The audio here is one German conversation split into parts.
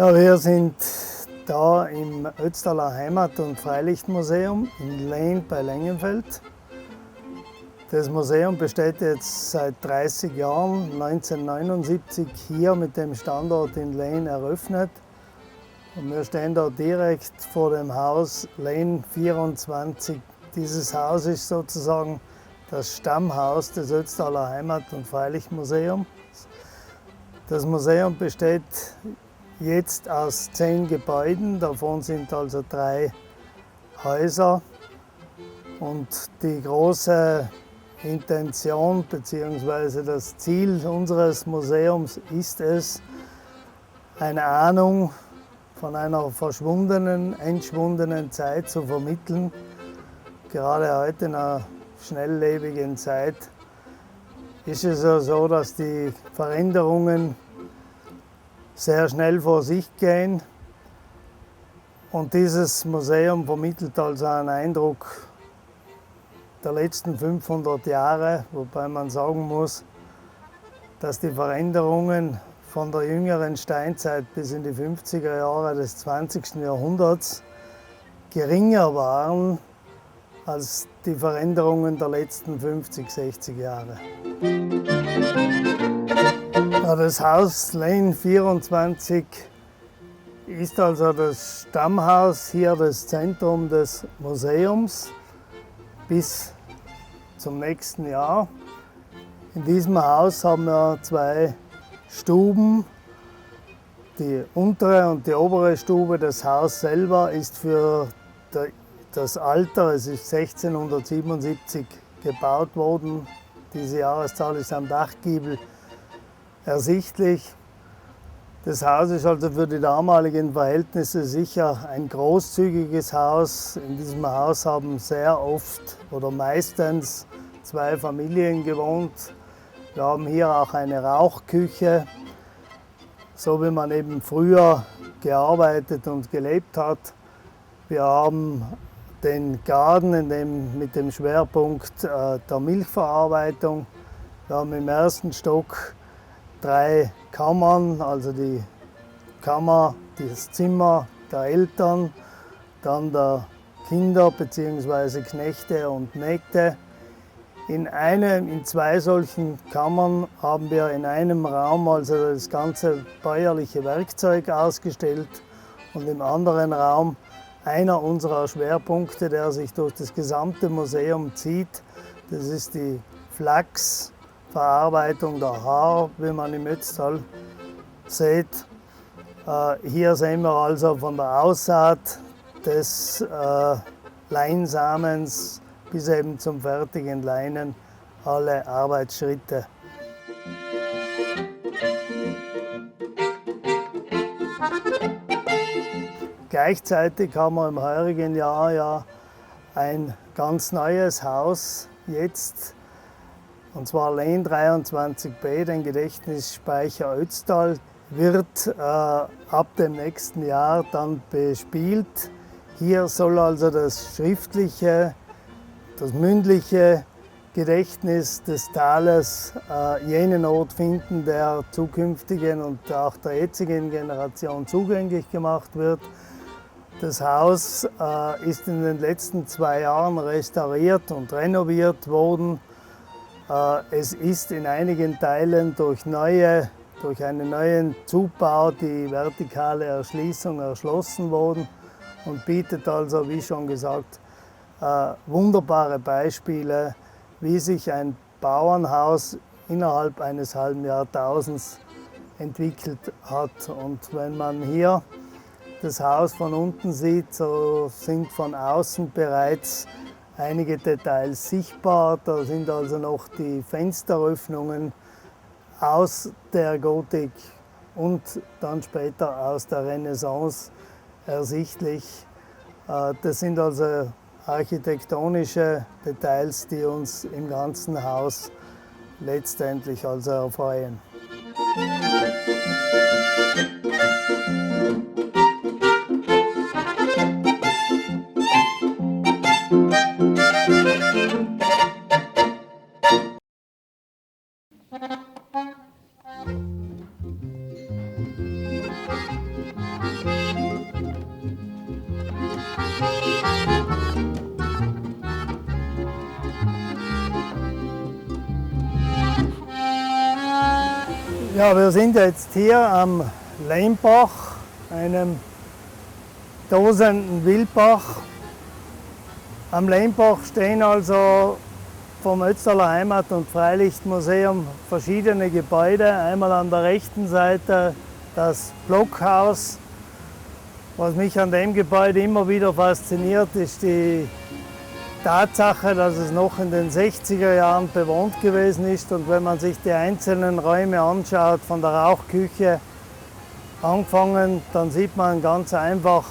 Ja, wir sind da im Ötztaler Heimat- und Freilichtmuseum in Lehn bei Lengenfeld. Das Museum besteht jetzt seit 30 Jahren, 1979 hier mit dem Standort in Lehn eröffnet. Und wir stehen da direkt vor dem Haus Lehn 24. Dieses Haus ist sozusagen das Stammhaus des Ötztaler Heimat- und Freilichtmuseums. Das Museum besteht jetzt aus 10 Gebäuden, davon sind also 3 Häuser. Und die große Intention bzw. das Ziel unseres Museums ist es, eine Ahnung von einer verschwundenen, entschwundenen Zeit zu vermitteln. Gerade heute in einer schnelllebigen Zeit ist es ja so, dass die Veränderungen sehr schnell vor sich gehen. Und dieses Museum vermittelt also einen Eindruck der letzten 500 Jahre, wobei man sagen muss, dass die Veränderungen von der jüngeren Steinzeit bis in die 50er Jahre des 20. Jahrhunderts geringer waren als die Veränderungen der letzten 50, 60 Jahre. Ja, das Haus Lehn 24 ist also das Stammhaus, hier das Zentrum des Museums bis zum nächsten Jahr. In diesem Haus haben wir 2 Stuben. Die untere und die obere Stube, das Haus selber, ist für das Alter, es ist 1677 gebaut worden. Diese Jahreszahl ist am Dachgiebel ersichtlich. Das Haus ist also für die damaligen Verhältnisse sicher ein großzügiges Haus. In diesem Haus haben sehr oft oder meistens 2 Familien gewohnt. Wir haben hier auch eine Rauchküche, so wie man eben früher gearbeitet und gelebt hat. Wir haben den Garten mit dem Schwerpunkt der Milchverarbeitung. Wir haben im ersten Stock 3 Kammern, also die Kammer, das Zimmer der Eltern, dann der Kinder bzw. Knechte und Mägde. In 2 solchen Kammern haben wir in einem Raum also das ganze bäuerliche Werkzeug ausgestellt und im anderen Raum einer unserer Schwerpunkte, der sich durch das gesamte Museum zieht. Das ist die Flachsverarbeitung der Haar, wie man im Ötztal sieht. Hier sehen wir also von der Aussaat des Leinsamens bis eben zum fertigen Leinen alle Arbeitsschritte. Gleichzeitig haben wir im heurigen Jahr ja ein ganz neues Haus jetzt, und zwar Lehn 23b, den Gedächtnisspeicher Ötztal, wird ab dem nächsten Jahr dann bespielt. Hier soll also das schriftliche, das mündliche Gedächtnis des Tales jenen Ort finden, der zukünftigen und auch der jetzigen Generation zugänglich gemacht wird. Das Haus ist in den letzten 2 Jahren restauriert und renoviert worden. Es ist in einigen Teilen durch einen neuen Zubau die vertikale Erschließung erschlossen worden und bietet also, wie schon gesagt, wunderbare Beispiele, wie sich ein Bauernhaus innerhalb eines halben Jahrtausends entwickelt hat. Und wenn man hier das Haus von unten sieht, so sind von außen bereits einige Details sichtbar. Da sind also noch die Fensteröffnungen aus der Gotik und dann später aus der Renaissance ersichtlich. Das sind also architektonische Details, die uns im ganzen Haus letztendlich also erfreuen. Ja, wir sind jetzt hier am Lehmbach, einem tosenden Wildbach. Am Lehmbach stehen also vom Ötztaler Heimat- und Freilichtmuseum verschiedene Gebäude. Einmal an der rechten Seite das Blockhaus. Was mich an dem Gebäude immer wieder fasziniert, ist die Tatsache, dass es noch in den 60er Jahren bewohnt gewesen ist. Und wenn man sich die einzelnen Räume anschaut, von der Rauchküche angefangen, dann sieht man ganz einfach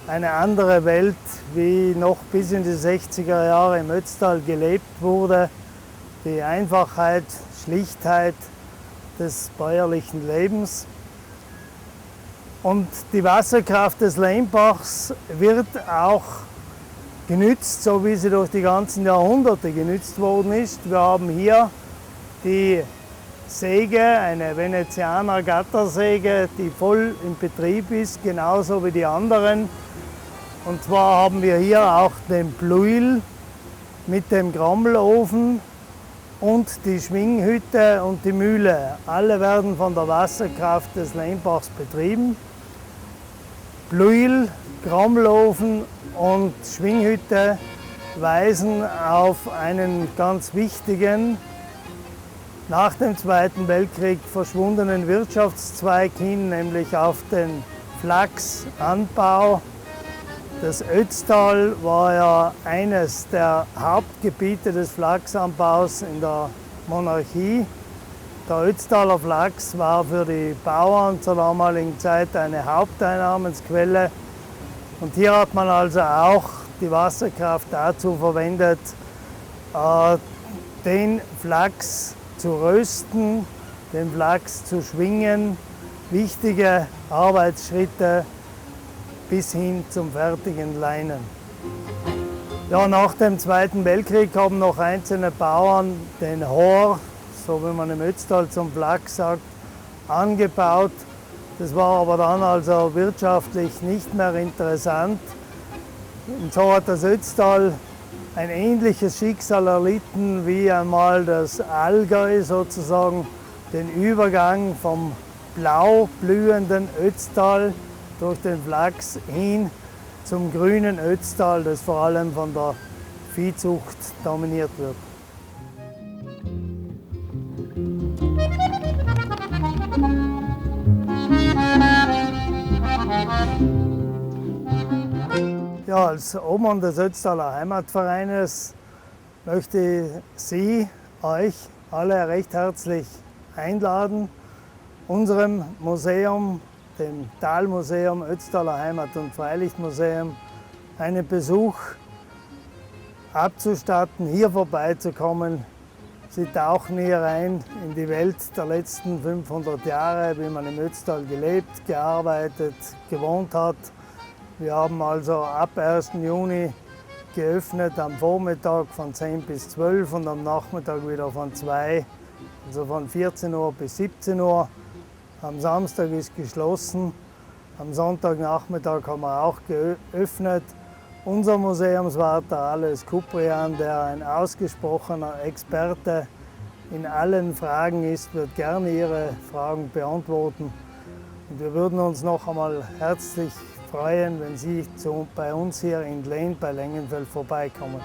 eine andere Welt, wie noch bis in die 60er Jahre im Ötztal gelebt wurde. Die Einfachheit, Schlichtheit des bäuerlichen Lebens. Und die Wasserkraft des Lehmbachs wird auch genützt, so wie sie durch die ganzen Jahrhunderte genützt worden ist. Wir haben hier die Säge, eine Venezianer Gattersäge, die voll in Betrieb ist, genauso wie die anderen. Und zwar haben wir hier auch den Pluil mit dem Grommelofen und die Schwinghütte und die Mühle. Alle werden von der Wasserkraft des Lehmbachs betrieben. Pluil, Grommelofen und Schwinghütte weisen auf einen ganz wichtigen, nach dem Zweiten Weltkrieg verschwundenen Wirtschaftszweig hin, nämlich auf den Flachsanbau. Das Ötztal war ja eines der Hauptgebiete des Flachsanbaus in der Monarchie. Der Ötztaler Flachs war für die Bauern zur damaligen Zeit eine Haupteinnahmensquelle. Und hier hat man also auch die Wasserkraft dazu verwendet, den Flachs zu rösten, den Flachs zu schwingen. Wichtige Arbeitsschritte bis hin zum fertigen Leinen. Ja, nach dem Zweiten Weltkrieg haben noch einzelne Bauern den Hor, so wie man im Ötztal zum Flachs sagt, angebaut. Das war aber dann also wirtschaftlich nicht mehr interessant. Und so hat das Ötztal ein ähnliches Schicksal erlitten wie einmal das Allgäu sozusagen, den Übergang vom blau blühenden Ötztal durch den Flachs hin zum grünen Ötztal, das vor allem von der Viehzucht dominiert wird. Ja, als Obmann des Ötztaler Heimatvereines möchte ich Sie, euch alle recht herzlich einladen, unserem Museum, dem Talmuseum Ötztaler Heimat- und Freilichtmuseum, einen Besuch abzustatten, hier vorbeizukommen. Sie tauchen hier ein in die Welt der letzten 500 Jahre, wie man im Ötztal gelebt, gearbeitet, gewohnt hat. Wir haben also ab 1. Juni geöffnet am Vormittag von 10 bis 12 und am Nachmittag wieder von 2, also von 14 Uhr bis 17 Uhr. Am Samstag ist geschlossen, am Sonntagnachmittag haben wir auch geöffnet. Unser Museumswärter Alois Kuprian, der ein ausgesprochener Experte in allen Fragen ist, wird gerne Ihre Fragen beantworten. Und wir würden uns noch einmal herzlich freuen, wenn Sie bei uns hier in Lehn bei Lengenfeld vorbeikommen.